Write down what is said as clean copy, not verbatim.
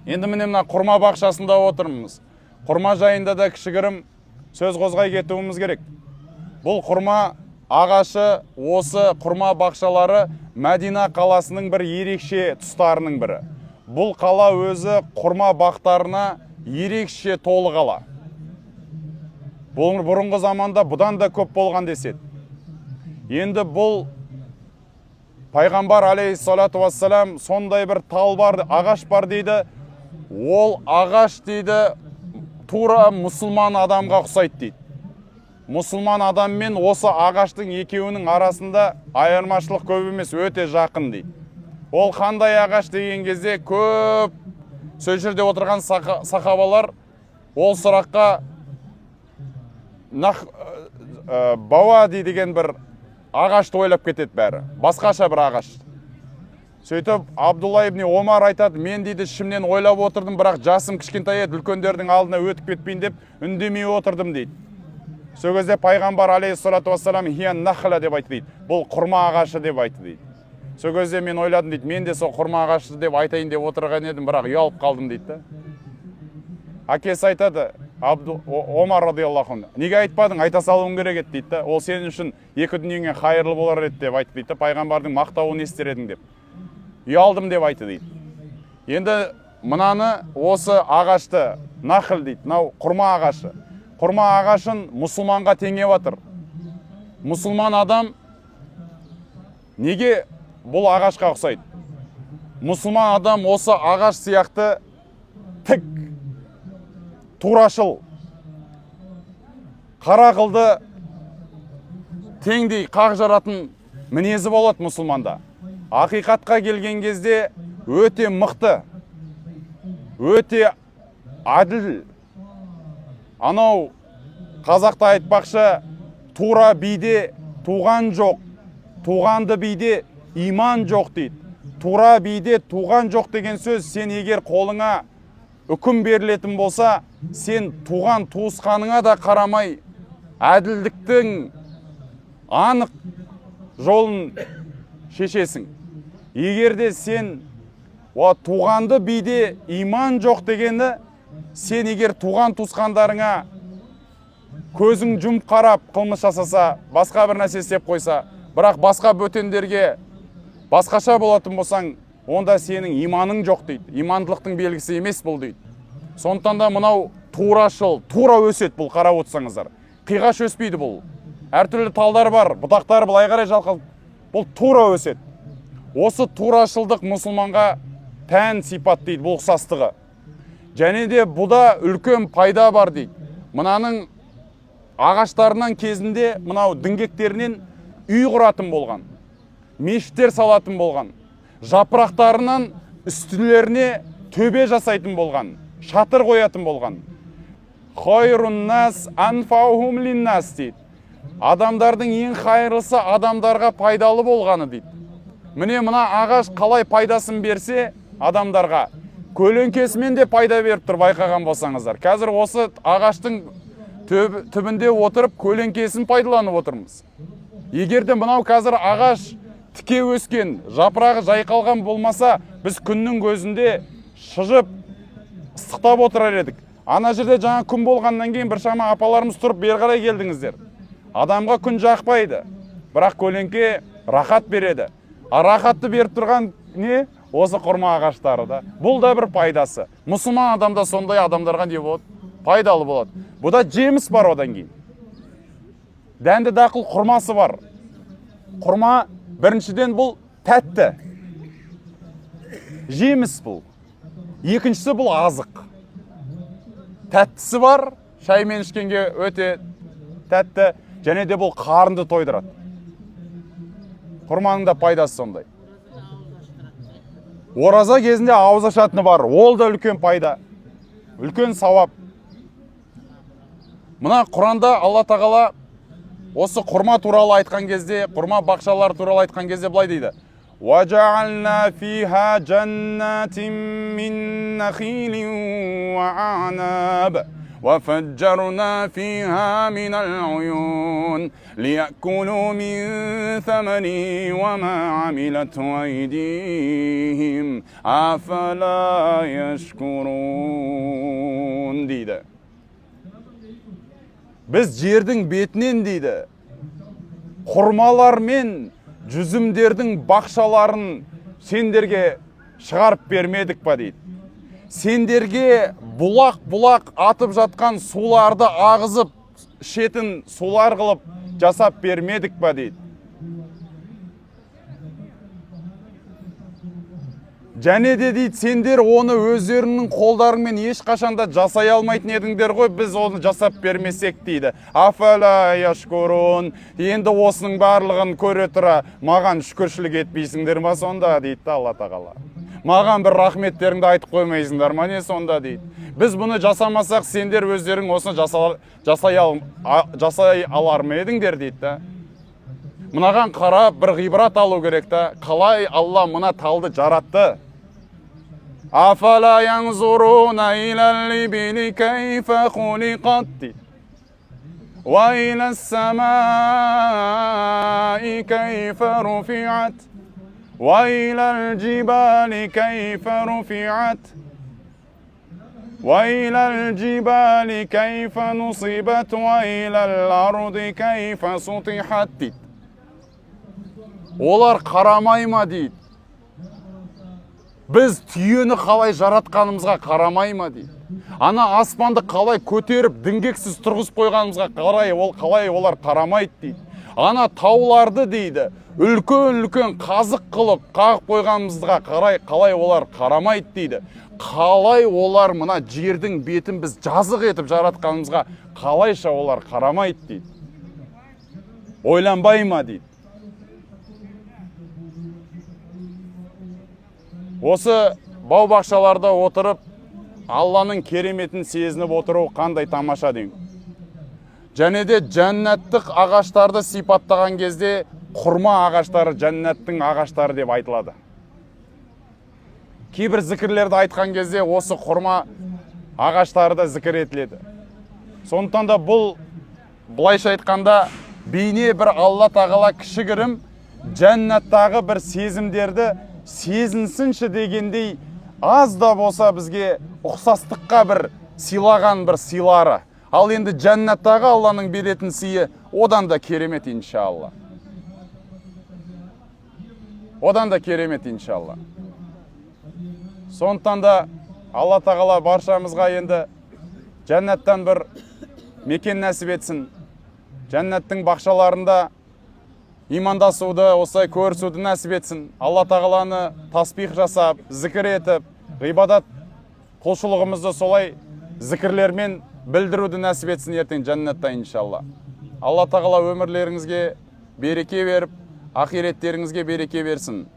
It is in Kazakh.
Енді міне мына құрма бақшасында отырмыз. Құрма жайында да кішігірім сөз қозғай кетуіміз керек. Бұл құрма ағашы, осы құрма бақшалары Мәдина қаласының бір ерекше тұстарының бірі. Бұл қала өзі құрма бақтарына ерекше толы қала. Бұрынғы заманда бұдан да көп болған деседі. Енді бұл пайғамбар алейхиссалату вассалам сондай бір тал бар, ағаш бар дейді. Ол ағаш дейді тура мұсылман адамға ұқсайды дейді. Мұсылман адам мен осы ағаштың екеуінің арасында айырмашылық көп емес, өте жақын дейді. Ол қандай ағаш деген кезде көп сол жерде отырған сахабалар ол сұраққа бауа деген бір ағашты ойлап кетеді бәрі. Басқаша бір ағаш. Сөйтіп Абдулла ибн Омар айтады, мен дейді ішімнен ойлап отырдым, бірақ жасым кішкентай еді, үлкендердің алдына өтіп кетпейін деп үндемей отырдым дейді. Сол кезде пайғамбар алейхиссалату вассалам хиян нахла деп айтты дейді. Бұл құрма ағашы деп айтты дейді. Сол кезде мен ойладым дейді, мен де сол құрма ағашы деп айтайын деп отырған едім, бірақ ұялып қалдым дейді. Әкесі айтады, Омар радиаллаху анху, неге айтпадың, айта салуың керек еді дейді. Ол сенің үшін екі дүниеңе қайырлы болар еді деп айтты дейді. Пайғамбардың мақтауын естер едің деп. Ұялдым деп айтты дейді. Енді мынаны осы ағашты нахл дейді, мынау құрма ағашы. Құрма ағашын мұсылманға теңеп жатыр. Мұсылман адам неге бұл ағашқа ұқсайды? Мұсылман адам осы ағаш сияқты тік, турашыл, қара қылды теңдей қақ жаратын мінезі болады мұсылманда. Ақиқатқа келген кезде өте мықты, өте әділ. Анау қазақта айтпақшы, тура биде туған жоқ, туғанды биде иман жоқ дейді. Тура биде туған жоқ деген сөз, сен егер қолыңа үкім берілетін болса, сен туған туысқаныңа да қарамай әділдіктің анық жолын шешесің. Егер де сен туғанды биде иман жоқ дегені, сен егер туған туысқандарыңа көзің жұмып қарап қылмыс жасаса, басқа бір нәрсе істеп қойса, бірақ басқа бөтендерге басқаша болатын болсаң, онда сенің иманың жоқ дейді. Имандылықтың белгісі емес бұл дейді. Сондықтан да мынау турашыл, тура өсет бұл, қарап отырсаңыздар. Қиғаш өспейді бұл. Әртүрлі талдар бар, бұтақтар былай қарай жалқалып, бұл тура өсет. Осы турашылдық мұсылманға тән сипат дейді, бұл ұқсастығы. Және де бұда үлкен пайда бар дейді. Мынаның ағаштарынан кезінде мынау діңгектерінен үй құратын болған, мешіттер салатын болған, жапырақтарынан үстілеріне төбе жасайтын болған, шатыр қоятын болған. Хойрун нас анфаухум линнас дейді. Адамдардың ең қайырлысы адамдарға пайдалы болғаны дейді. Міне мына ағаш қалай пайдасын берсе адамдарға, көлеңкесімен де пайда беріп тұр, байқаған болсаңыздар. Қазір осы ағаштың түбінде отырып көлеңкесін пайдаланып отырмыз. Егер де мынау қазір ағаш тіке өскен, жапырағы жайқалған болмаса, біз күннің көзінде шыжып ыстықтап отырар едік. Ана жерде жаңа күн болғаннан кейін бір шама апаларымыз тұрып бері қарай келдіңіздер. Адамға күн жақпайды, бірақ көлеңке рахат береді. Рахатты беріп тұрған не? Осы құрма ағаштары да. Бұл да бір пайдасы. Мұсылман адамда сондай адамдарға не болады? Пайдалы болады. Бұда жеміс бар одан кейін. Дәнді дақыл құрмасы бар. Құрма біріншіден бұл тәтті. Жеміс бұл. Екіншісі бұл азық. Тәттісі бар, шаймен ішкенге өте тәтті, және де бұл қарынды тойдырады. Құрманың да пайдасы сондай. Ораза кезінде ауыз ашатыны бар, ол да үлкен пайда, үлкен сауап. Мына Құранда Алла тағала осы құрма туралы айтқан кезде, құрма бақшалар туралы айтқан кезде былай дейді: وَجَعَلْنَا فِيهَا جَنَّاتٍ مِّن نَخِيلٍ وَأَعْنَابٍ وفجرنا فيها من العيون ليأكلوا من ثمره وما عملته أيديهم أفلا يشكرون дейді. Біз жердің бетінен дейді, құрмалар мен жүзімдердің бақшаларын сендерге шығарып бермедік па дейді. Сендерге бұлақ атып жатқан суларды ағызып, шетін сулар қылып жасап бермедік па дейді. Және де дейді, сендер оны өздерінің қолдарыңмен ешқашанда жасай алмайтын едіңдер ғой, біз оны жасап бермесек дейді. Афала яшкурун. Енді осының барлығын көре тұра маған шүкіршілік етпейсіңдер ма сонда дейді Алла тағала. Маған бір рахметтеріңді айтып қоймайсыңдар ма не сонда дейді. Біз бұны жасамасақ, сендер өздерің осыны жасай алар ма едіңдер дейді. Мынаған қарап бір ғибрат алу керек та. Қалай Алла мына талды жаратты? Афала янзуруна илал ибили кайфа хулиқат дейді. Ва илас самаи кайфа руфиат. وإلى الجبال كيف رفعت وإلى الجبال كيف نصبت وإلى الأرض كيف سطحت дейді. Олар қарамай ма дейді. Біз түйені қалай жаратқанымызға қарамай ма дейді. Ана аспанды қалай көтеріп діңгексіз тұрғызып қойғанымызға қалай олар қарамайды дейді. Ана тауларды дейді, үлкен қазық қылып қағып қойғанымызға қалай олар қарамайды дейді. Қалай олар мына жердің бетін біз жазық етіп жаратқанымызға қалайша олар қарамайды дейді. Ойланбай ма дейді. Осы бау-бақшаларда отырып, Алланың кереметін сезініп отыру қандай тамаша деймін. Және де жәннаттық ағаштарды сипаттаған кезде құрма ағаштары жәннаттың ағаштары деп айтылады. Кейбір зікірлерді айтқан кезде осы құрма ағаштары да зікір етіледі. Сондықтан да бұл былайша айтқанда бейне бір Алла тағала кішігірім жәннаттағы бір сезімдерді сезінсінші дегендей аз да болса бізге ұқсастыққа бір сыйлаған бір сыйлары. Ал енді жәннаттағы Алланың беретін сыйы одан да керемет иншалла. Одан да керемет иншалла. Сондықтан да Алла тағала баршамызға енді жәннаттан бір мекен нәсіп етсін. Жәннаттың бақшаларында имандасуды, осылай көрісуді нәсіп етсін. Алла тағаланы тасбих жасап, зікір етіп, ғибадат құлшылығымызды солай зікірлермен білдіруді нәсіп етсін ертең жәннатта иншалла. Алла тағала өмірлеріңізге береке беріп, ақиреттеріңізге береке берсін.